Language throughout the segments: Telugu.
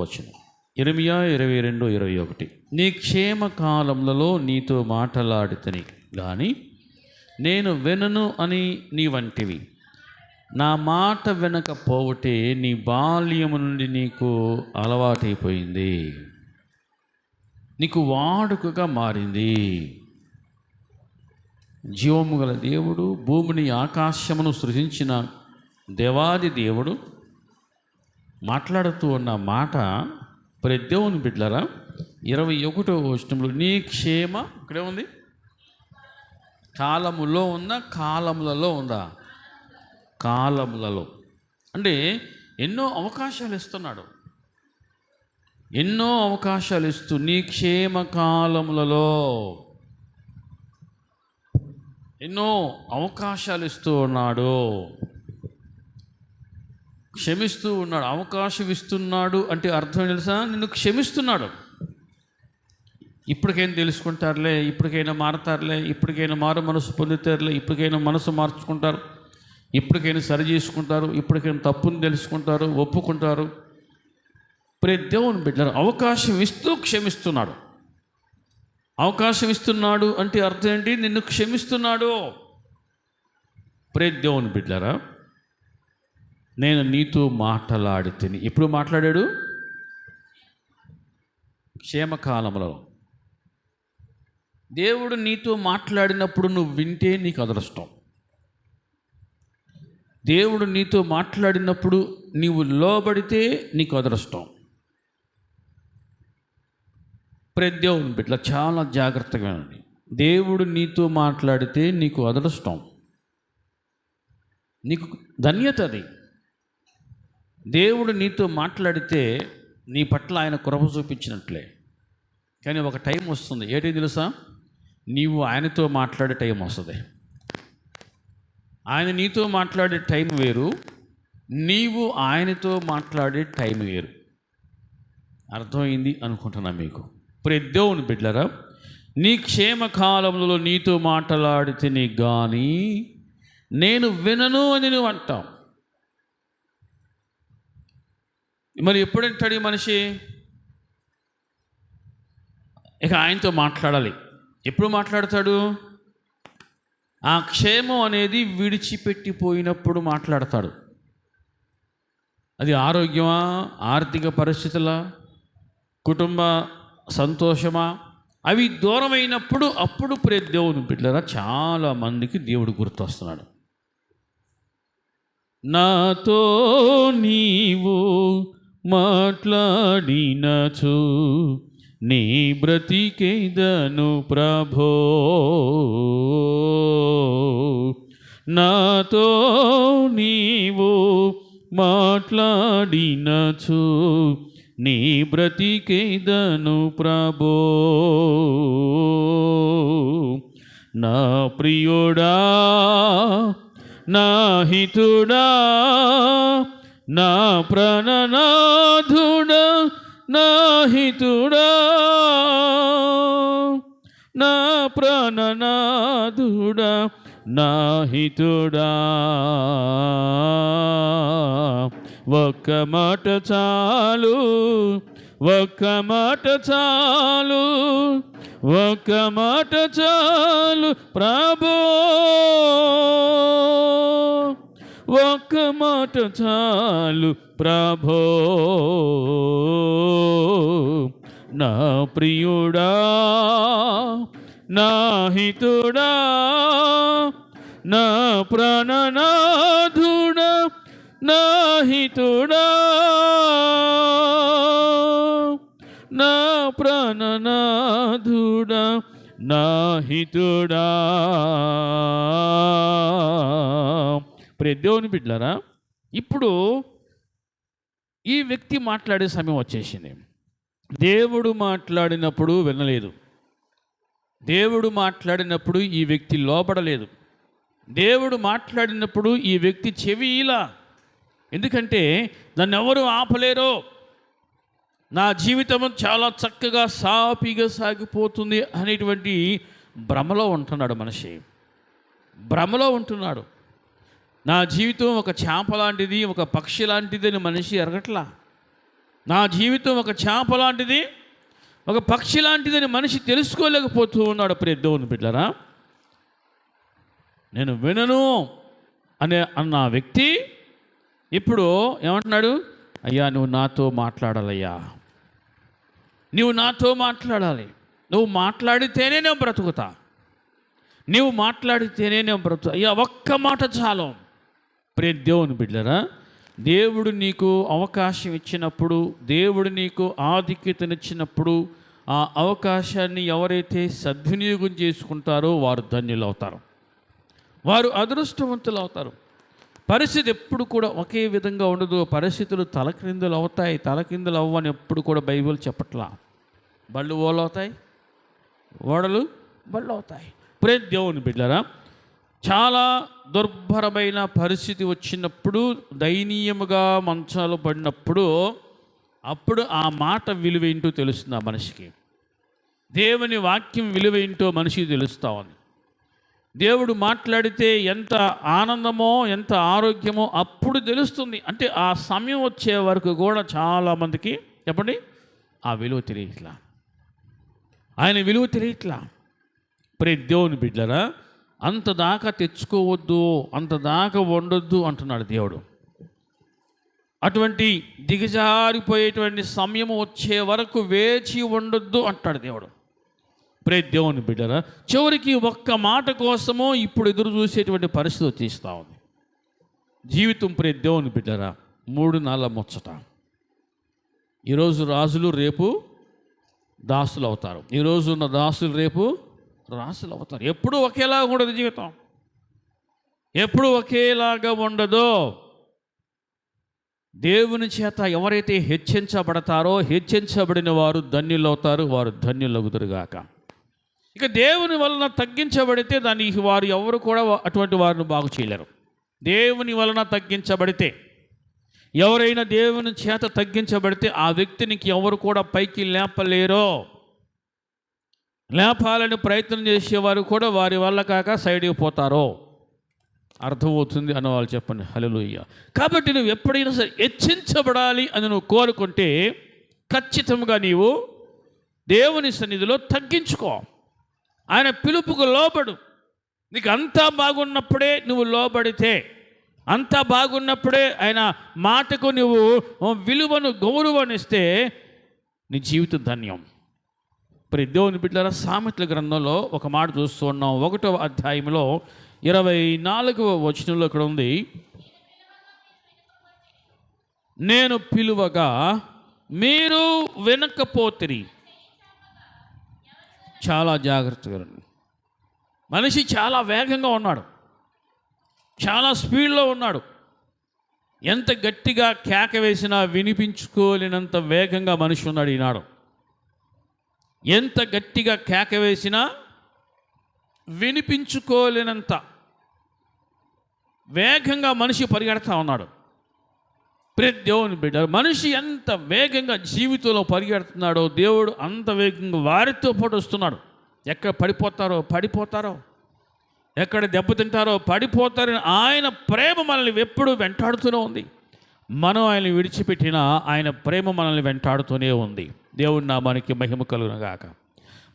వచనం. ఇర్మియా 22:21. నీ క్షేమ కాలములలో నీతో మాటలాడితని గాని నేను వినను అని నీవంటివి. నా మాట వినకపోవటే నీ బాల్యము నుండి నీకు అలవాటైపోయింది, నీకు వాడుకగా మారింది. జీవము గల దేవుడు, భూమిని ఆకాశమును సృజించిన దేవాది దేవుడు మాట్లాడుతూ ఉన్న మాట దేవుని బిడ్డలారా 21వ వచనంలో నీ క్షేమ, ఇక్కడే ఉంది, కాలములో ఉందా, కాలములలో ఉందా? కాలములలో. అంటే ఎన్నో అవకాశాలు ఇస్తున్నాడు, ఎన్నో అవకాశాలు ఇస్తూ నీ క్షేమ కాలములలో ఎన్నో అవకాశాలు ఇస్తూ ఉన్నాడు, క్షమిస్తూ ఉన్నాడు. అవకాశం ఇస్తున్నాడు అంటే అర్థం తెలుసా? నిన్ను క్షమిస్తున్నాడు. ఇప్పటికైనా తెలుసుకుంటారులే, ఇప్పటికైనా మారతారులే, ఇప్పటికైనా మారు మనసు పొందుతారులే, ఇప్పటికైనా మనసు మార్చుకుంటారు, ఇప్పటికైనా సరి చేసుకుంటారు, ఇప్పటికైనా తప్పుని తెలుసుకుంటారు, ఒప్పుకుంటారు. దేవుని బిడ్డలారా, అవకాశం ఇస్తూ క్షమిస్తున్నాడు. అవకాశం ఇస్తున్నాడు అంటే అర్థం ఏంటి? నిన్ను క్షమిస్తున్నాడు. దేవుని బిడ్డలారా, నేను నీతో మాట్లాడితిని. ఎప్పుడు మాట్లాడాడు? క్షేమకాలంలో. దేవుడు నీతో మాట్లాడినప్పుడు నువ్వు వింటే నీకు అదృష్టం. దేవుడు నీతో మాట్లాడినప్పుడు నీవు లోబడితే నీకు అదృష్టం. దేవుని బిడ్డ చాలా జాగ్రత్తగా ఉండండి. దేవుడు నీతో మాట్లాడితే నీకు అదృష్టం, నీకు ధన్యత. అది దేవుడు నీతో మాట్లాడితే నీ పట్ల ఆయన కృప చూపించినట్లే. కానీ ఒక టైం వస్తుంది, ఏంటి తెలుసా? నీవు ఆయనతో మాట్లాడే టైం వస్తుంది. ఆయన నీతో మాట్లాడే టైం వేరు, నీవు ఆయనతో మాట్లాడే టైం వేరు. అర్థమైంది అనుకుంటున్నా మీకు. దేవుని బిడ్డలారా, నీ క్షేమకాలంలో నీతో మాట్లాడితేనే కానీ నేను వినను అని నువ్వు అంటావు. మరి ఎప్పుడంటాడు ఈ మనిషి? ఇక ఆయనతో మాట్లాడాలి. ఎప్పుడు మాట్లాడతాడు? ఆ క్షేమం అనేది విడిచిపెట్టిపోయినప్పుడు మాట్లాడతాడు. అది ఆరోగ్యమా, ఆర్థిక పరిస్థితులా, కుటుంబ సంతోషమా, అవి దూరమైనప్పుడు అప్పుడు దేవుని బిడ్డలారా చాలామందికి దేవుడు గుర్తొస్తున్నాడు. నాతో నీవు మాట్లాడినచు నీ బ్రతికేదను ప్రభో, నాతో నీవు మాట్లాడినచు నీ బ్రతికేదను ప్రభో. నా ప్రియుడా, నా హితుడా, నా ప్రాణనాథుడా, నా హితుడా, నా ప్రాణనాథుడా, నా హితుడా, ఒక్క మాట చాలు, ఒక్క మాట చాలు, ఒక్క మాట చాలు ప్రభో, ఒక్క మాట చాలు ప్రభో. నా ప్రియుడా, నా హితుడా, నా ప్రాణనాథుడా, నా హితుడా, నా ప్రాణనాథుడా, నా హితుడా. దేవుని బిడ్డలారా, ఇప్పుడు ఈ వ్యక్తి మాట్లాడే సమయం వచ్చేసింది. దేవుడు మాట్లాడినప్పుడు వినలేదు, దేవుడు మాట్లాడినప్పుడు ఈ వ్యక్తి లోపడలేదు, దేవుడు మాట్లాడినప్పుడు ఈ వ్యక్తి చెవి ఇలా. ఎందుకంటే నన్ను ఎవరు ఆపలేరో, నా జీవితం చాలా చక్కగా సాఫీగా సాగిపోతుంది అనేటువంటి భ్రమలో ఉంటున్నాడు మనిషి. భ్రమలో ఉంటున్నాడు. నా జీవితం ఒక చేప లాంటిది, ఒక పక్షి లాంటిది అని మనిషి ఎరగట్లా. నా జీవితం ఒక చేప లాంటిది, ఒక పక్షి లాంటిదని మనిషి తెలుసుకోలేకపోతూ ఉన్నాడు. ప్రియ దేవుని బిడ్డలారా, నేను వినను అన్న వ్యక్తి ఇప్పుడు ఏమంటున్నాడు? అయ్యా నువ్వు నాతో మాట్లాడాలయ్యా, నువ్వు నాతో మాట్లాడాలి, నువ్వు మాట్లాడితేనే నేను బ్రతుకుతా, నువ్వు మాట్లాడితేనే నేను బ్రతుకు. అయ్యా ఒక్క మాట చాలు. ప్రియ దేవుని బిడ్డలారా, దేవుడు నీకు అవకాశం ఇచ్చినప్పుడు, దేవుడు నీకు ఆధిక్యతనిచ్చినప్పుడు, ఆ అవకాశాన్ని ఎవరైతే సద్వినియోగం చేసుకుంటారో వారు ధన్యులు అవుతారు, వారు అదృష్టవంతులు అవుతారు. పరిస్థితి ఎప్పుడు కూడా ఒకే విధంగా ఉండదు. పరిస్థితులు తలక్రిందులు అవుతాయి, తలకిందులు అవ్వని ఎప్పుడు కూడా బైబిల్ చెప్పట్లా. బళ్ళు ఓళ్ళు అవుతాయి, ఓడలు బళ్ళు అవుతాయి. ప్రియ దేవుని బిడ్డలారా, చాలా దుర్భరమైన పరిస్థితి వచ్చినప్పుడు, దయనీయముగా మంచాలు పడినప్పుడు, అప్పుడు ఆ మాట విలువ ఏంటో తెలుస్తుంది ఆ మనిషికి. దేవుని వాక్యం విలువ ఏంటో మనిషికి తెలుస్తూ ఉంది. దేవుడు మాట్లాడితే ఎంత ఆనందమో, ఎంత ఆరోగ్యమో అప్పుడు తెలుస్తుంది. అంటే ఆ సమయం వచ్చే వరకు కూడా చాలామందికి చెప్పండి ఆ విలువ తెలియట్లా, ఆయన విలువ తెలియట్లా. ప్రియ దేవుని బిడ్డలారా, అంత దాకా తెచ్చుకోవద్దు, అంత దాకా వండొద్దు అంటున్నాడు దేవుడు. అటువంటి దిగజారిపోయేటువంటి సమయం వచ్చే వరకు వేచి ఉండొద్దు అంటాడు దేవుడు. ప్రియ దేవుని బిడ్డలారా, చివరికి ఒక్క మాట కోసమో ఇప్పుడు ఎదురు చూసేటువంటి పరిస్థితి వచ్చేస్తూ ఉంది జీవితం. ప్రియ దేవుని బిడ్డలారా, 3 నెలల ముచ్చట. ఈరోజు రాజులు రేపు దాసులు అవుతారు, ఈరోజు ఉన్న దాసులు రేపు రాసులు అవుతారు. ఎప్పుడూ ఒకేలాగా ఉండదు జీవితం, ఎప్పుడూ ఒకేలాగా ఉండదు. దేవుని చేత ఎవరైతే హెచ్చించబడతారో, హెచ్చించబడిన వారు ధన్యులు అవుతారు, వారు ధన్యులగుదురుగాక. ఇక దేవుని వలన తగ్గించబడితే దానికి వారు ఎవరు కూడా అటువంటి వారిని బాగు చేయలేరు. దేవుని వలన తగ్గించబడితే, ఎవరైనా దేవుని చేత తగ్గించబడితే ఆ వ్యక్తినికి ఎవరు కూడా పైకి లేపలేరో. లేపాలని ప్రయత్నం చేసేవారు కూడా వారి వల్ల కాక సైడ్కి పోతారో. అర్థమవుతుంది అన్న వాళ్ళు చెప్పండి హల్లెలూయా. కాబట్టి నువ్వు ఎప్పుడైనా సరే హెచ్చించబడాలి అని నువ్వు కోరుకుంటే ఖచ్చితంగా నీవు దేవుని సన్నిధిలో తగ్గించుకో, ఆయన పిలుపుకు లోబడు. నీకు అంతా బాగున్నప్పుడే నువ్వు లోబడితే, అంతా బాగున్నప్పుడే ఆయన మాటకు నువ్వు విలువను, గౌరవాన్నిస్తే నీ జీవితం ధన్యం. ప్రియ దేవుని బిడ్డలారా, సామెతల గ్రంథంలో ఒక మాట చూస్తూ ఉన్నాం. 1వ అధ్యాయంలో 24వ వచనంలో ఇక్కడ ఉంది, నేను పిలువగా మీరు వినకపోతిరి. చాలా జాగ్రత్తగా రండి. మనిషి చాలా వేగంగా ఉన్నాడు, చాలా స్పీడ్లో ఉన్నాడు. ఎంత గట్టిగా కేక వేసినా వినిపించుకోలేనంత వేగంగా మనిషి ఉన్నాడు ఈనాడు. ఎంత గట్టిగా కేక వేసినా వినిపించుకోలేనంత వేగంగా మనిషి పరిగెడతా ఉన్నాడు. ప్రియ దేవుని బిడ్డ, మనిషి ఎంత వేగంగా జీవితంలో పరిగెడుతున్నాడో దేవుడు అంత వేగంగా వారితో పాటు వస్తున్నాడు. ఎక్కడ పడిపోతారో, ఎక్కడ దెబ్బతింటారో పడిపోతారని ఆయన ప్రేమ మనల్ని ఎప్పుడూ వెంటాడుతూనే ఉంది. మనం ఆయన్ని విడిచిపెట్టినా ఆయన ప్రేమ మనల్ని వెంటాడుతూనే ఉంది. దేవుడి నామానికి మహిమ కలుగునుగాక.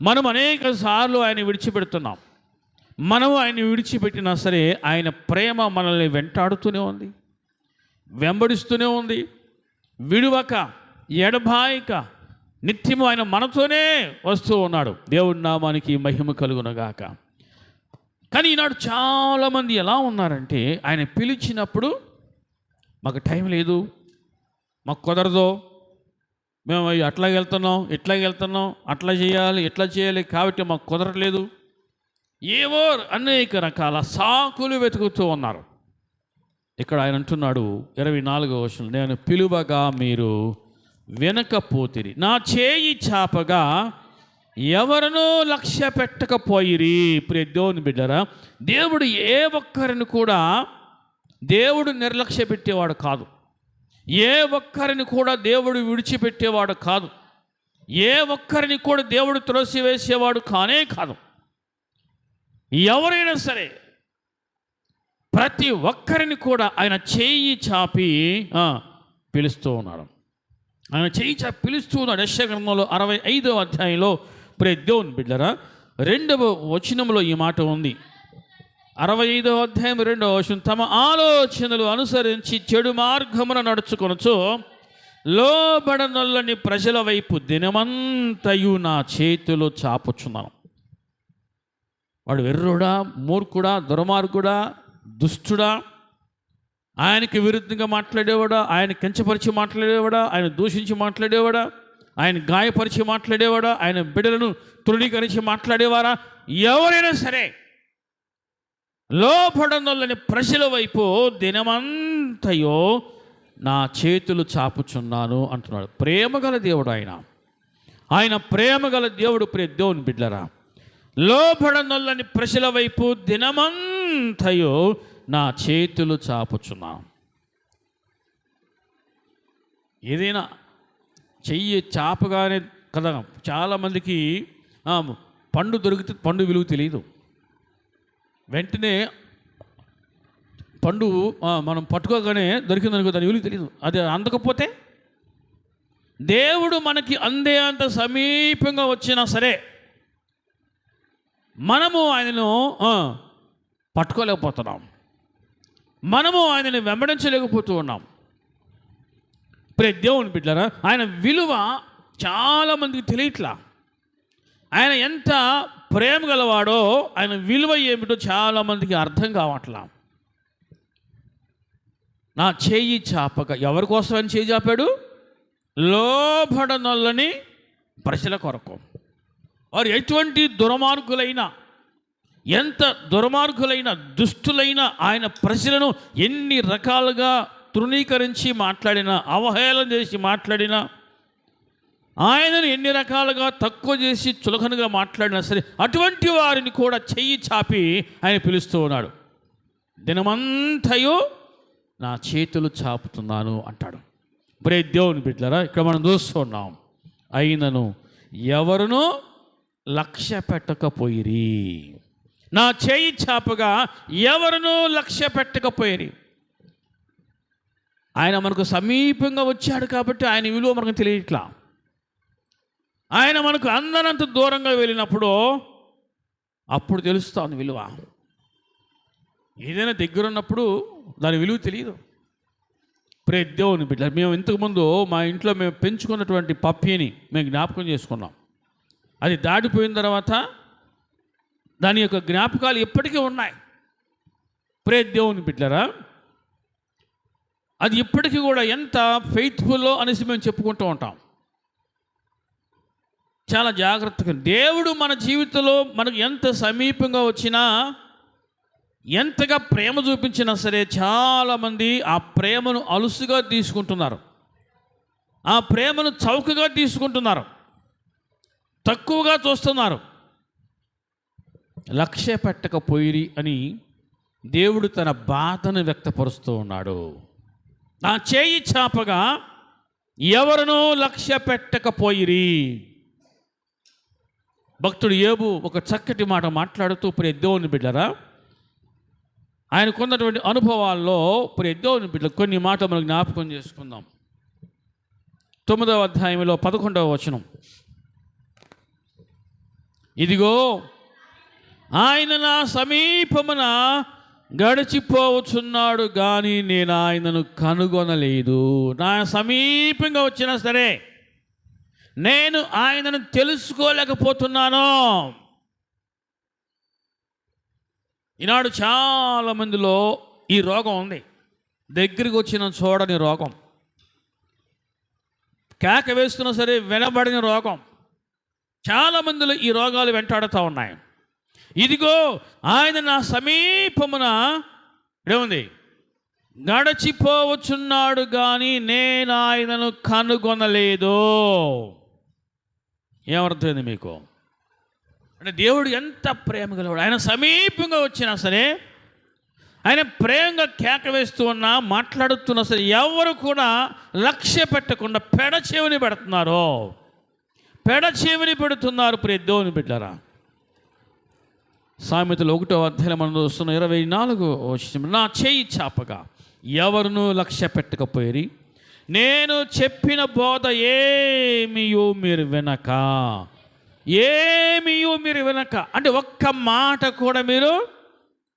మనం అనేక సార్లు ఆయన విడిచిపెడుతున్నాం. మనం ఆయన్ని విడిచిపెట్టినా సరే ఆయన ప్రేమ మనల్ని వెంటాడుతూనే ఉంది, వెంబడిస్తూనే ఉంది. విడువక, ఎడబాయక నిత్యము ఆయన మనతోనే వస్తూ ఉన్నాడు. దేవుడి నామానికి మహిమ కలుగునుగాక. కానీ ఈనాడు చాలామంది ఎలా ఉన్నారంటే, ఆయన పిలిచినప్పుడు మాకు టైం లేదు, మాకు కుదరదు, మేము అట్లాగే వెళ్తున్నాం, ఇట్లాగే వెళ్తున్నాం, అట్లా చేయాలి, ఇట్లా చేయాలి, కాబట్టి మాకు కుదరలేదు. ఏవో అనేక రకాల సాకులు వెతుకుతూ ఉన్నారు. ఇక్కడ ఆయన అంటున్నాడు 24వ వచనం, నేను పిలువగా మీరు వినకపోతిరి, నా చేయి చాపగా ఎవరినో లక్ష్య పెట్టకపోయిరి. ప్రియ దేవుని బిడ్డరా, దేవుడు ఏ ఒక్కరిని కూడా దేవుడు నిర్లక్ష్య పెట్టేవాడు కాదు. ఏ ఒక్కరిని కూడా దేవుడు విడిచిపెట్టేవాడు కాదు. ఏ ఒక్కరిని కూడా దేవుడు త్రోసివేసేవాడు కానే కాదు. ఎవరైనా సరే ప్రతి ఒక్కరిని కూడా ఆయన చేయి చాపి పిలుస్తూ ఉన్నాడు. ఆయన చేయి చాపి పిలుస్తూ ఉన్నాడు. యెషయా గ్రంథంలో 65వ అధ్యాయంలో ప్రియ దేవుని బిడ్డలారా 2వ వచనంలో ఈ మాట ఉంది. 65వ అధ్యాయం 2వ వచనం, తమ ఆలోచనలు అనుసరించి చెడు మార్గమున నడుచుకొనుచు లోబడనొల్లని ప్రజల వైపు దినమంతయు నా చేతులు చాపుచున్నాను. వాడు వెర్రుడా, మూర్ఖుడా, దుర్మార్గుడా, దుష్టుడా, ఆయనకి విరుద్ధంగా మాట్లాడేవాడా, ఆయన కించపరిచి మాట్లాడేవాడా, ఆయన దూషించి మాట్లాడేవాడా, ఆయన గాయపరిచి మాట్లాడేవాడా, ఆయన బిడ్డలను తృణీకరించి మాట్లాడేవారా, ఎవరైనా సరే లోపడనొల్లని ప్రజల వైపు దినమంతయో నా చేతులు చాపుచున్నాను అంటున్నాడు. ప్రేమగల దేవుడు ఆయన ప్రేమగల దేవుడు. ప్రియ దేవుని బిడ్డలారా, లోబడనొల్లని ప్రజల వైపు దినమంతయో నా చేతులు చాపుచున్నాను. ఏదైనా చెయ్యి చాపగానే కదా, చాలామందికి పండు దొరికితే పండు విలువ తెలియదు. వెంటనే పండు మనం పట్టుకోగానే దొరికిందనుకో దాని విలువ తెలియదు. అది అందకపోతే దేవుడు మనకి అందే అంత సమీపంగా వచ్చినా సరే మనము ఆయనను పట్టుకోలేకపోతున్నాం, మనము ఆయనని వెంబడించలేకపోతూ ఉన్నాం. ప్రియ దేవుని బిడ్డలారా, ఆయన విలువ చాలామందికి తెలియట్లా. ఆయన ఎంత ప్రేమ గలవాడో, ఆయన విలువ ఏమిటో చాలామందికి అర్థం కావట్లా. నా చేయి చాపక, ఎవరి కోసం ఆయన చేయి చాపాడు? లోబడనొల్లని ప్రజల కొరకు. వారు ఎటువంటి దుర్మార్గులైనా, ఎంత దుర్మార్గులైన, దుష్టులైన ఆయన ప్రజలను ఎన్ని రకాలుగా తృణీకరించి మాట్లాడినా, అవహేళన చేసి మాట్లాడినా, ఆయనను ఎన్ని రకాలుగా తక్కువ చేసి చులకనగా మాట్లాడినా సరే అటువంటి వారిని కూడా చెయ్యి చాపి ఆయన పిలుస్తూ ఉన్నాడు. దినమంతయో నా చేతులు చాపుతున్నాను అంటాడు. ప్రియ దేవుని బిడ్డలారా, ఇక్కడ మనం చూస్తూ ఉన్నాం, అయినను ఎవరునూ లక్ష్య పెట్టకపోయిరి. నా చేయి చాపగా ఎవరునూ లక్ష్య పెట్టకపోయిరి. ఆయన మనకు సమీపంగా వచ్చాడు కాబట్టి ఆయన విలువ మనకు తెలియట్లా. ఆయన మనకు అందనంత దూరంగా వెళ్ళినప్పుడు అప్పుడు తెలుస్తుంది విలువ. ఏదైనా దగ్గర ఉన్నప్పుడు దాని విలువ తెలియదు. ప్రియ దేవుని బిడ్డ, మేము ఇంతకుముందు మా ఇంట్లో మేము పెంచుకున్నటువంటి పప్పీని మేము జ్ఞాపకం చేసుకున్నాం. అది దాటిపోయిన తర్వాత దాని యొక్క జ్ఞాపకాలు ఎప్పటికీ ఉన్నాయి. ప్రియ దేవుని బిడ్డలారా, అది ఇప్పటికీ కూడా ఎంత ఫెయిత్ఫుల్లో అనేసి మేము చెప్పుకుంటూ ఉంటాం. చాలా జాగ్రత్తగా దేవుడు మన జీవితంలో మనకు ఎంత సమీపంగా వచ్చినా, ఎంతగా ప్రేమ చూపించినా సరే చాలామంది ఆ ప్రేమను అలుసుగా తీసుకుంటున్నారు, ఆ ప్రేమను చౌకగా తీసుకుంటున్నారు, తక్కువగా చూస్తున్నారు. లక్ష్య పెట్టకపోయిరి అని దేవుడు తన బాధను వ్యక్తపరుస్తూ ఉన్నాడు. నా చేయి చాపగా ఎవరినూ లక్ష్య పెట్టకపోయిరి. భక్తుడు యోబు ఒక చక్కటి మాట మాట్లాడుతూ, ప్రియ దేవుని బిడ్డలారా, ఆయనకున్నటువంటి అనుభవాల్లో ప్రియ దేవుని బిడ్డలు కొన్ని మాటలు మనం జ్ఞాపకం చేసుకుందాం. 9వ అధ్యాయంలో 11వ వచనం, ఇదిగో ఆయన నా సమీపమున గడిచిపోవచ్చున్నాడు కానీ నేను ఆయనను కనుగొనలేదు. నా సమీపంగా వచ్చినా సరే నేను ఆయనను తెలుసుకోలేకపోతున్నాను. ఈనాడు చాలామందిలో ఈ రోగం ఉంది, దగ్గరికి వచ్చిన చూడని రోగం, కేక వేస్తున్నా సరే వినబడిన రోగం. చాలామందిలో ఈ రోగాలు వెంటాడుతూ ఉన్నాయి. ఇదిగో ఆయన నా సమీపమున ఏముంది, గడచిపోవచ్చున్నాడు కానీ నేను ఆయనను కనుగొనలేదు. ఏమర్థమైంది మీకు? అంటే దేవుడు ఎంత ప్రేమ గలవాడు. ఆయన సమీపంగా వచ్చినా సరే, ఆయన ప్రేమగా కేక వేస్తూ ఉన్నా, మాట్లాడుతున్నా సరే ఎవరు కూడా లక్ష్య పెట్టకుండా పెడచెవిని పెడుతున్నారు, పెడచెవిని పెడుతున్నారు. ప్రియ దేవుని బిడ్డలారా, సామెతలు 1వ అధ్యాయం మనం చూస్తున్న 24వ వచనం, నా చేయి చాపగా ఎవరునూ లక్ష్య పెట్టకపోయిరి, నేను చెప్పిన బోధ ఏమియో మీరు వినక అంటే ఒక్క మాట కూడా మీరు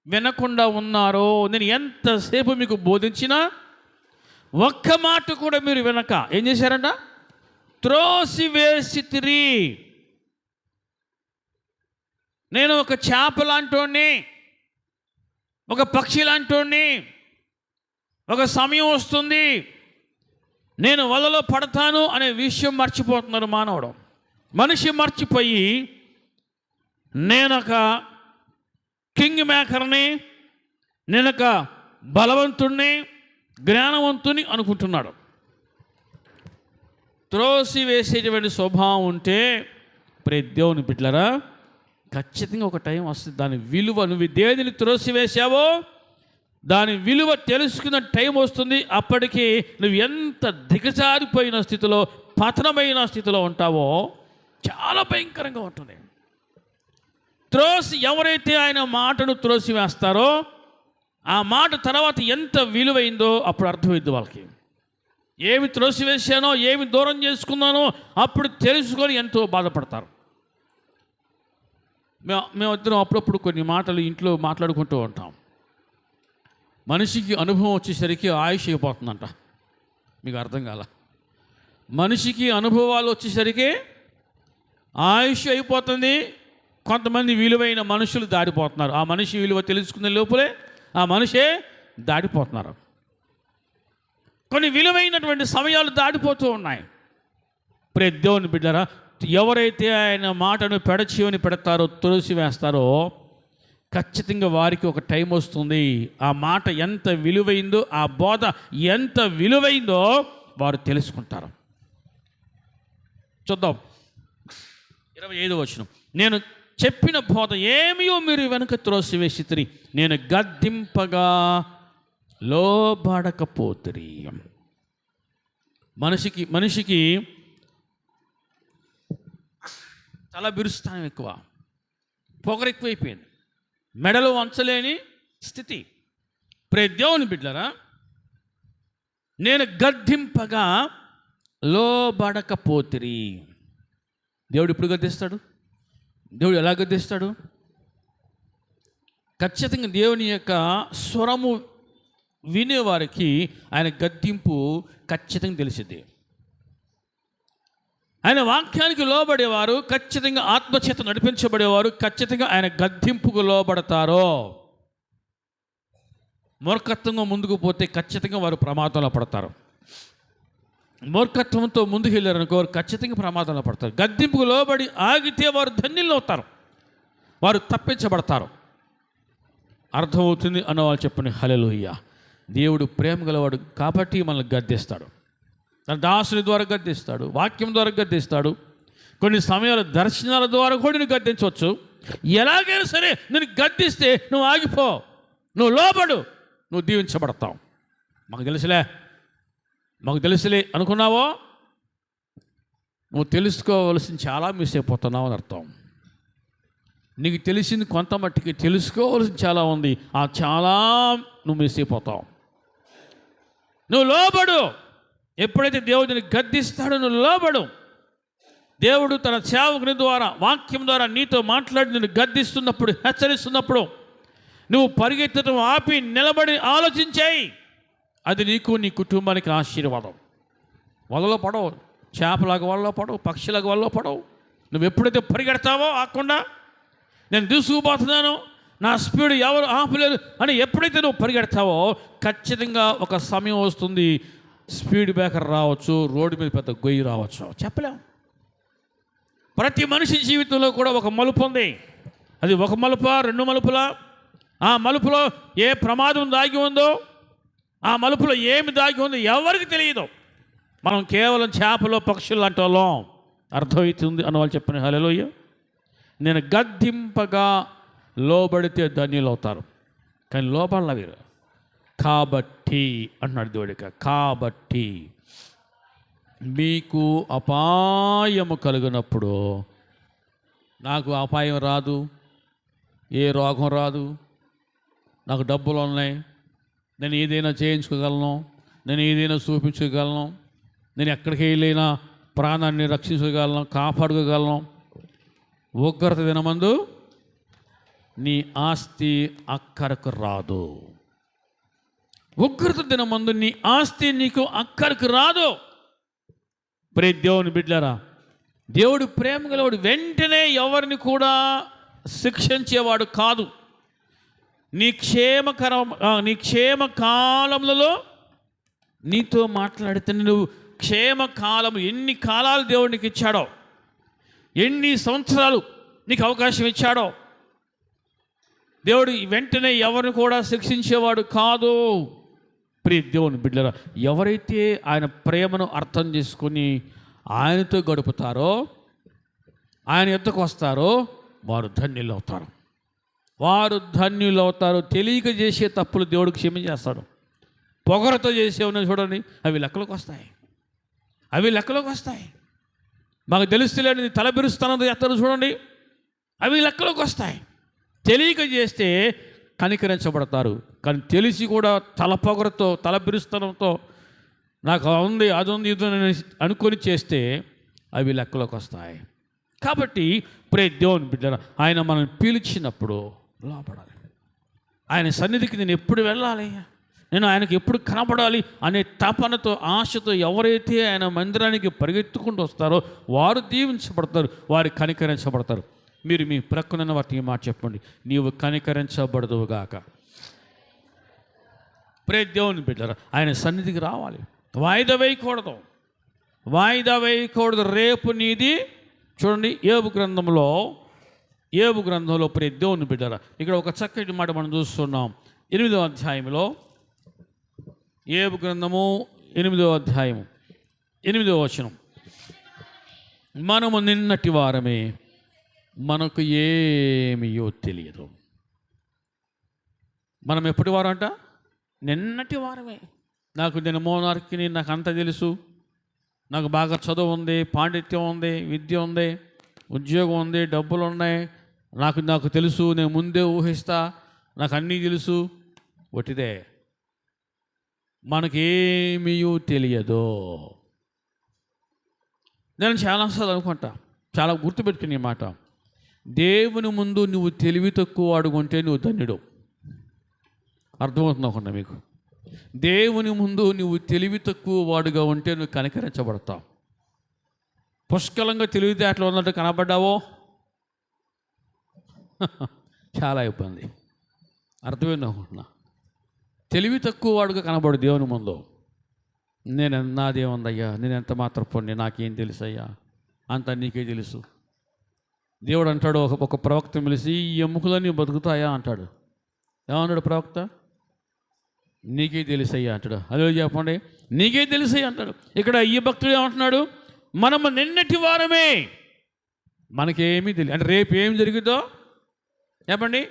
వినకుండా ఉన్నారో. నేను ఎంతసేపు మీకు బోధించినా ఒక్క మాట కూడా మీరు వినక ఏం చేశారంట? త్రోసివేసితిరి. నేను ఒక చేప లాంటోని, ఒక పక్షి లాంటోని, ఒక సమయం వస్తుంది నేను వలలో పడతాను అనే విషయం మర్చిపోతున్నారు మానవుడు. మనిషి మర్చిపోయి నేనొక కింగ్ మేకర్ని, నేనొక బలవంతుణ్ణి, జ్ఞానవంతుని అనుకుంటున్నాడు. త్రోసి వేసేటువంటి స్వభావం ఉంటే దేవుని బిడ్డలారా, ఖచ్చితంగా ఒక టైం వస్తుంది. దాని విలువ, నువ్వు దేనిని త్రోసి వేసావో దాని విలువ తెలుసుకున్న టైం వస్తుంది. అప్పటికి నువ్వు ఎంత దిగజారిపోయిన స్థితిలో, పతనమైన స్థితిలో ఉంటావో చాలా భయంకరంగా ఉంటుంది. ఎవరైతే ఆయన మాటను త్రోసి వేస్తారో ఆ మాట తర్వాత ఎంత విలువైందో అప్పుడు అర్థమైంది వాళ్ళకి. ఏమి త్రోసివేశానో, ఏమి దూరం చేసుకున్నానో అప్పుడు తెలుసుకొని ఎంతో బాధపడతారు. మేమిద్దరం అప్పుడప్పుడు కొన్ని మాటలు ఇంట్లో మాట్లాడుకుంటూ ఉంటాం. మనిషికి అనుభవం వచ్చేసరికి ఆయుష్ అయిపోతుందంట. మీకు అర్థం కాల? మనిషికి అనుభవాలు వచ్చేసరికి ఆయుష్ అయిపోతుంది. కొంతమంది విలువైన మనుషులు దాడిపోతున్నారు. ఆ మనిషి విలువ తెలుసుకునే లోపలే ఆ మనిషే దాడిపోతున్నారు. కొన్ని విలువైనటువంటి సమయాలు దాడిపోతూ ఉన్నాయి. దేవుని బిడ్డరా, ఎవరైతే ఆయన మాటను పెడచెవిని పెడతారో, తులసి వేస్తారో, ఖచ్చితంగా వారికి ఒక టైం వస్తుంది. ఆ మాట ఎంత విలువైందో, ఆ బోధ ఎంత విలువైందో వారు తెలుసుకుంటారు. చూద్దాం 25వ వచనం. నేను చెప్పిన బోధ ఏమియో మీరు వెనుక త్రోసివేసితిరి, నేను గద్దింపగా లోబడకపోతిరి. మనిషికి తల బిరుస్తానం ఎక్కువ, పొగరు ఎక్కువైపోయింది, మెడలు వంచలేని స్థితి. దేవుని బిడ్డలారా, నేను గద్దింపగా లోబడకపోతిరి. దేవుడు ఇప్పుడు గద్దిస్తాడు? దేవుడు ఎలా గద్దిస్తాడు? ఖచ్చితంగా దేవుని యొక్క స్వరము వినేవారికి ఆయన గద్దింపు ఖచ్చితంగా తెలిసింది. ఆయన వాక్యానికి లోబడేవారు, ఖచ్చితంగా ఆత్మచేత నడిపించబడేవారు ఖచ్చితంగా ఆయన గద్దింపుకు లోబడతారో. మూర్ఖత్వంగా ముందుకు పోతే ఖచ్చితంగా వారు ప్రమాదంలో పడతారు. మూర్ఖత్వంతో ముందుకు వెళ్ళారనుకో, వారు ఖచ్చితంగా ప్రమాదంలో పడతారు. గద్దింపుకు లోబడి ఆగితే వారు ధన్యులు అవుతారు, వారు తప్పించబడతారు. అర్థమవుతుంది అన్నవాళ్ళు చెప్పని హల్లెలూయా. దేవుడు ప్రేమ గలవాడు కాబట్టి మనల్ని గద్దిస్తాడు. తన దాసుని ద్వారా గద్దిస్తాడు, వాక్యం ద్వారా గద్దిస్తాడు, కొన్ని సమయాల దర్శనాల ద్వారా కూడా నేను గద్దించవచ్చు. ఎలాగైనా సరే నేను గద్దిస్తే నువ్వు ఆగిపో, నువ్వు లోబడు, నువ్వు దీవించబడతావు. మాకు తెలుసులే అనుకున్నావో నువ్వు తెలుసుకోవలసిన చాలా మిస్ అయిపోతున్నావు అని అర్థం. నీకు తెలిసింది కొంత మట్టికి, తెలుసుకోవాల్సిన చాలా ఉంది, ఆ చాలా నువ్వు మిస్ అయిపోతావు. నువ్వు లోబడు. ఎప్పుడైతే దేవుడిని గద్దిస్తాడో నువ్వు లోబడు. దేవుడు తన సేవకుని ద్వారా, వాక్యం ద్వారా నీతో మాట్లాడి నిన్ను గద్దిస్తున్నప్పుడు, హెచ్చరిస్తున్నప్పుడు నువ్వు పరిగెత్తడం ఆపి నిలబడి ఆలోచించాయి. అది నీకు, నీ కుటుంబానికి ఆశీర్వాదం. వలలో పడవు, చేపలాగా వలలో పడవు, పక్షిలాగా వలలో పడవు. నువ్వు ఎప్పుడైతే పరిగెడతావో ఆకుండా, నేను దూసుకుపోతున్నాను, నా స్పీడ్ ఎవరు ఆపలేరు అని ఎప్పుడైతే నువ్వు పరిగెడతావో ఖచ్చితంగా ఒక సమయం వస్తుంది, స్పీడ్ బ్రేకర్ రావచ్చు, రోడ్డు మీద పెద్ద గొయ్యి రావచ్చు, చెప్పలేము. ప్రతి మనిషి జీవితంలో కూడా ఒక మలుపు ఉంది. అది ఒక మలుపా, 2 మలుపులా? ఆ మలుపులో ఏ ప్రమాదం దాగి ఉందో, ఆ మలుపులో ఏమి దాగి ఉందో ఎవరికి తెలియదు. మనం కేవలం చేపలు, పక్షులు లాంటి వాళ్ళం. అర్థమవుతుంది అన్నవాళ్ళు చెప్పిన హల్లెలూయా. నేను గద్దింపగా లోబడితే ధన్యులు అవుతారు, కానీ లోపల వీరు కాబట్టి అన్నాడు దేవుడిక. కాబట్టి మీకు అపాయము కలిగినప్పుడు, నాకు అపాయం రాదు, ఏ రోగం రాదు, నాకు డబ్బులు ఉన్నాయి, నేను ఏదైనా చేయించుకోగలను, నేను ఏదైనా చూపించగలను, నేను ఎక్కడికి వెళ్ళైనా ప్రాణాన్ని రక్షించగలను, కాపాడుకోగలను. ఉగ్రత దినమందు నీ ఆస్తి అక్కరకు రాదు. ఉగ్రత దినమందు నీ ఆస్తి నీకు అక్కరకు రాదు. ప్రియ దేవుని బిడ్డలారా, దేవుడు ప్రేమ గలవాడు, వెంటనే ఎవరిని కూడా శిక్షించేవాడు కాదు. నీ క్షేమ కాలములలో నీతో మాట్లాడితే, నువ్వు క్షేమకాలం ఎన్ని కాలాలు దేవుడు నీకు ఇచ్చాడో, ఎన్ని సంవత్సరాలు నీకు అవకాశం ఇచ్చాడో, దేవుడు వెంటనే ఎవరిని కూడా శిక్షించేవాడు కాదు. ప్రియ దేవుని బిడ్డలారా, ఎవరైతే ఆయన ప్రేమను అర్థం చేసుకుని ఆయనతో గడుపుతారో, ఆయన యొద్దకు వస్తారో, వారు ధన్యులు అవుతారు. వారు ధన్యులు అవుతారు. తెలియక చేసే తప్పులు దేవుడు క్షమించేస్తాడు. పొగరతో చేసేవని చూడండి, అవి లెక్కలోకి వస్తాయి. అవి లెక్కలోకి వస్తాయి. మాకు తెలుస్తులేని తల బిరుస్తానో ఎత్తారు చూడండి, అవి లెక్కలోకి వస్తాయి. తెలియక చేస్తే కనికరించబడతారు. కానీ తెలిసి కూడా తల పొగరతో, తల బిరుస్తనంతో, నాకు ఉంది, అది ఉంది, ఇది అనుకొని చేస్తే అవి లెక్కలోకి వస్తాయి. కాబట్టి ప్రియ దేవుని బిడ్డలారా, ఆయన మనల్ని పిలిచినప్పుడు లోపడాలి. ఆయన సన్నిధికి నేను ఎప్పుడు వెళ్ళాలి, నేను ఆయనకి ఎప్పుడు కనపడాలి అనే తపనతో, ఆశతో ఎవరైతే ఆయన మందిరానికి పరిగెత్తుకుంటూ వస్తారో వారు దీవించబడతారు, వారు కనికరించబడతారు. మీరు మీ ప్రక్కన వాటికి మాట చెప్పండి, నీవు కనికరించబడదువుగాక. ప్రియ దేవుని బిడ్డలారా, ఆయన సన్నిధికి రావాలి. వాయిదా వేయకూడదు, వాయిదా వేయకూడదు. రేపు నీది. చూడండి, ఏబు గ్రంథంలో ప్రియ దేవుని బిడ్డలారా, ఇక్కడ ఒక చక్కటి మాట మనం చూస్తున్నాం. 8వ అధ్యాయంలో, ఏబు గ్రంథము 8వ అధ్యాయము 8వ వచనం, మనము నిన్నటి వారమే, మనకు ఏమియో తెలియదు. మనం ఎప్పటి వారం అంట? నిన్నటి వారమే. నేను మోనార్కిని, నాకు అంత తెలుసు, నాకు బాగా చదువు ఉంది, పాండిత్యం ఉంది, విద్య ఉంది, ఉద్యోగం ఉంది, డబ్బులు ఉన్నాయి, నాకు తెలుసు, నేను ముందే ఊహిస్తా, నాకు అన్నీ తెలుసు. ఒట్టిదే, మనకేమీ తెలియదు. నేను చాలాసార్లు అనుకుంటా, చాలా గుర్తుపెట్టుకునే మాట, దేవుని ముందు నువ్వు తెలివి తక్కువ అడుగుంటే నువ్వు ధన్యుడు. అర్థమవుతుంది అనుకుంటా మీకు. దేవుని ముందు నువ్వు తెలివి తక్కువ వాడుగా ఉంటే నువ్వు కనికరించబడతావు. పుష్కలంగా తెలివితేటలు ఉన్నట్టు కనబడ్డావో చాలా ఇబ్బంది. అర్థమైంది అనుకుంటున్నా. తెలివి తక్కువ వాడుగా కనబడు దేవుని ముందు. నాదేముందయ్యా, నేను ఎంత మాత్రం పొండి, నాకేం తెలుసు అయ్యా, అంతా నీకే తెలుసు. దేవుడు అంటాడు, ఒక ప్రవక్త పిలిచి, ఈ ఎముకలన్నీ బతుకుతాయా అంటాడు. ఏమన్నాడు ప్రవక్త? నీకే తెలుసయ్యా అంటాడు. అదే చెప్పండి, నీకే తెలుసయ్యా అంటాడు. ఇక్కడ ఈ భక్తుడు ఏమంటున్నాడు? మనము నిన్నటి వారమే, మనకేమీ తెలియదు. అంటే రేపు ఏమి జరుగుతుందో చెప్పండి,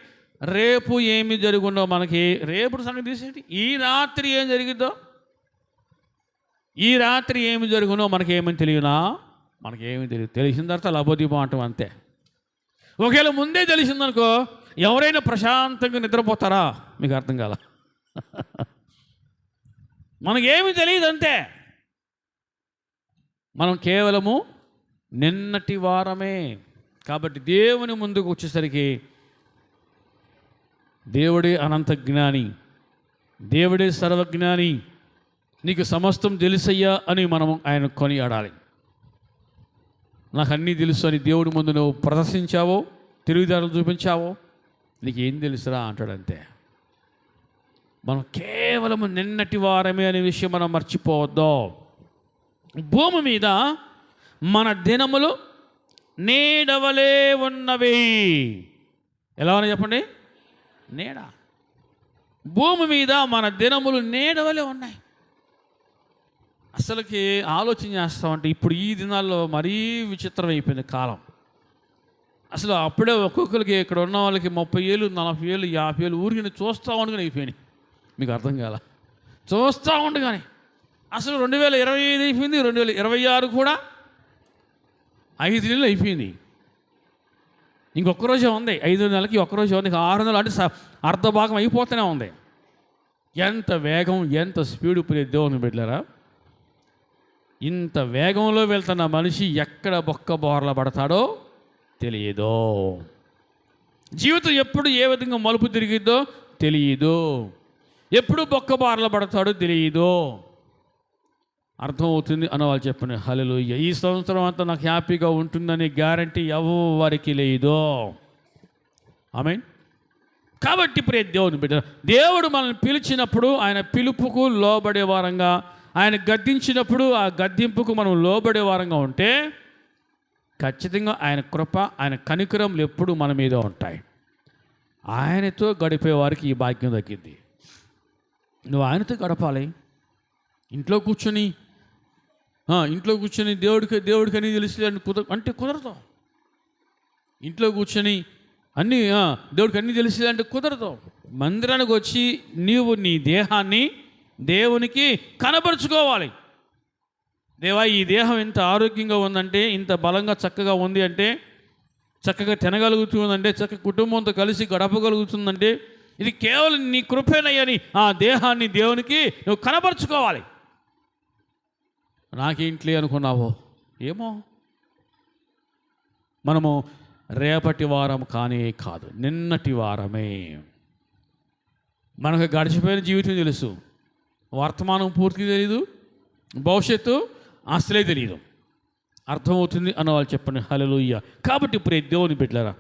రేపు ఏమి జరుగుందో మనకి, రేపు సంగతి తీసేటి, ఈ రాత్రి ఏం జరిగిద్దో, ఈ రాత్రి ఏమి జరుగునో మనకేమని తెలియనా? మనకేమీ తెలియదు. తెలిసిన తర్వాత లబోదీపం అంటాం అంతే. ఒకవేళ ముందే తెలిసిందనుకో, ఎవరైనా ప్రశాంతంగా నిద్రపోతారా? మీకు అర్థం కాల. మనకేమీ తెలియదు అంతే. మనం కేవలము నిన్నటి వారమే. కాబట్టి దేవుని ముందుకు వచ్చేసరికి దేవుడే అనంత జ్ఞాని, దేవుడే సర్వజ్ఞాని, నీకు సమస్తం తెలుసయ్యా అని మనం ఆయన కొనియాడాలి. నాకు అన్నీ తెలుసు అని దేవుడి ముందు నువ్వు ప్రదర్శించావో, తెలివితేటలు చూపించావో, నీకేం తెలుసురా అంటాడంతే. మనం కేవలం నిన్నటి వారమే అనే విషయం మనం మర్చిపోవద్దు. భూమి మీద మన దినములు నీడవలే ఉన్నవి. ఎలా ఉన్నాయి చెప్పండి? నీడ. భూమి మీద మన దినములు నీడవలే ఉన్నాయి. అసలుకి ఆలోచన చేస్తామంటే ఇప్పుడు ఈ దినాల్లో మరీ విచిత్రం అయిపోయింది కాలం. అసలు అప్పుడే ఒక్కొక్కరికి ఇక్కడ ఉన్న వాళ్ళకి 30 ఏళ్ళు, 40 ఏళ్ళు, 50 ఏళ్ళు ఊరికి చూస్తూ ఉండగానే అయిపోయినాయి. మీకు అర్థం కాల. చూస్తూ ఉండగానే అసలు 2025 అయిపోయింది, 2026 కూడా 5 నెలలు అయిపోయింది. ఇంకొక రోజే ఉంది, 5 నెలలకి ఒక్కరోజే ఉంది. 6 నెలలు అంటే అర్ధ భాగం అయిపోతూనే ఉంది. ఎంత వేగం, ఎంత స్పీడు ప్రియ దేవుని బిడ్డలారా. ఇంత వేగంలో వెళ్తున్న మనిషి ఎక్కడ బొక్క బోర్ల పడతాడో తెలియదో. జీవితం ఎప్పుడు ఏ విధంగా మలుపు తిరిగిద్దో తెలియదు. ఎప్పుడు బొక్క బార్ల పడతాడో తెలియదు. అర్థమవుతుంది అన్న వాళ్ళు చెప్పండి హల్లెలూయా. ఈ సంవత్సరం అంతా నాకు హ్యాపీగా ఉంటుందని గ్యారంటీ ఎవరికి లేదు. ఆమేన్. కాబట్టి ప్రియ దేవుని బిడ్డ, దేవుడు మనల్ని పిలిచినప్పుడు ఆయన పిలుపుకు లోబడే వారంగా, ఆయన గద్దించినప్పుడు ఆ గద్దింపుకు మనం లోబడే వారంగా ఉంటే ఖచ్చితంగా ఆయన కృప, ఆయన కనికరములు ఎప్పుడు మన మీద ఉంటాయి. ఆయనతో గడిపే వారికి ఈ భాగ్యం దక్కింది. నువ్వు ఆయనతో గడపాలి. ఇంట్లో కూర్చొని దేవుడికి అన్నీ తెలిసి అంటే కుదరదు. ఇంట్లో కూర్చొని దేవుడికి అన్నీ తెలిసి అంటే కుదరదు. మందిరానికి వచ్చి నీవు నీ దేహాన్ని దేవునికి కనపరుచుకోవాలి. దేవా, ఈ దేహం ఇంత ఆరోగ్యంగా ఉందంటే, ఇంత బలంగా చక్కగా ఉంది అంటే, చక్కగా తినగలుగుతుందంటే, చక్కగా కుటుంబంతో కలిసి గడపగలుగుతుందంటే ఇది కేవలం నీ కృపేనయ్యని ఆ దేహాన్ని దేవునికి నువ్వు కనపరుచుకోవాలి. నాకేంట్లే అనుకున్నావో ఏమో. మనము రేపటి వారం కానీ కాదు, నిన్నటి వారమే. మనకు గడిచిపోయిన జీవితం తెలుసు, వర్తమానం పూర్తిగా తెలీదు, భవిష్యత్తు అసలే తెలియదు. అర్థమవుతుంది అన్న వాళ్ళు చెప్పండి హల్లెలూయా. కాబట్టి ప్రియ దేవుని బిడ్డలారా,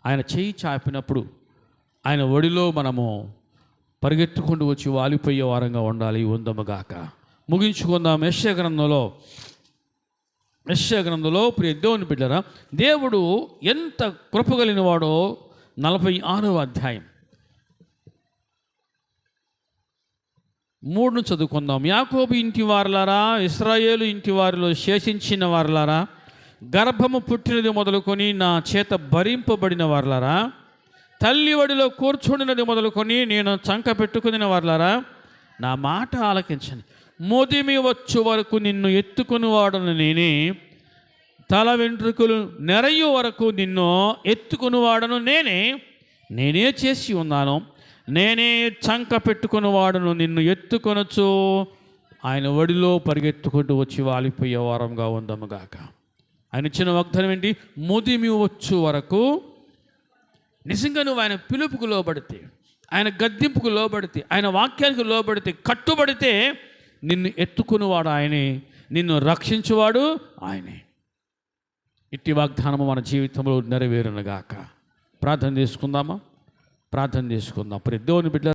ఆయన చేయి చాపినప్పుడు ఆయన ఒడిలో మనము పరిగెత్తుకుంటూ వచ్చి వాలిపోయే వారంగా ఉండాలి. ఉందముగాక. ముగించుకుందాం. యెషయా గ్రంథంలో ప్రియ దేవుని బిడ్డలారా, దేవుడు ఎంత కృపగలిగిన వాడో 46వ అధ్యాయం 3 చదువుకుందాం. యాకోబు ఇంటి వారలారా, ఇశ్రాయేలు ఇంటి వారిలో శేషించిన వారలారా, గర్భము పుట్టినది మొదలుకొని నా చేత భరింపబడిన వారలారా, తల్లి ఒడిలో కూర్చుండినది మొదలుకొని నేను చంక పెట్టుకుని వారలారా, నా మాట ఆలకించండి. మోదిమి వచ్చు వరకు నిన్ను ఎత్తుకుని వాడను నేనే, తల వెంట్రుకలు నెరయు వరకు నిన్ను ఎత్తుకుని వాడను నేనే చేసి ఉన్నాను. నేనే చంక పెట్టుకుని వాడును నిన్ను ఎత్తుకొనొచ్చు. ఆయన ఒడిలో పరిగెత్తుకుంటూ వచ్చి వాలిపోయే వారంగా ఉందముగాక. ఆయన ఇచ్చిన వాగ్దానం ఏంటి? ముదిమి వచ్చు వరకు. నిజంగా నువ్వు ఆయన పిలుపుకు లోబడితే, ఆయన గద్దింపుకు లోబడితే, ఆయన వాక్యానికి లోబడితే, కట్టుబడితే నిన్ను ఎత్తుకునివాడు ఆయనే, నిన్ను రక్షించువాడు ఆయనే. ఇట్టి వాగ్దానము మన జీవితంలో నెరవేరునుగాక. ప్రార్థన చేసుకుందామా? ప్రార్థన చేసుకుందాం. ప్రియ దేవుని బిడ్డ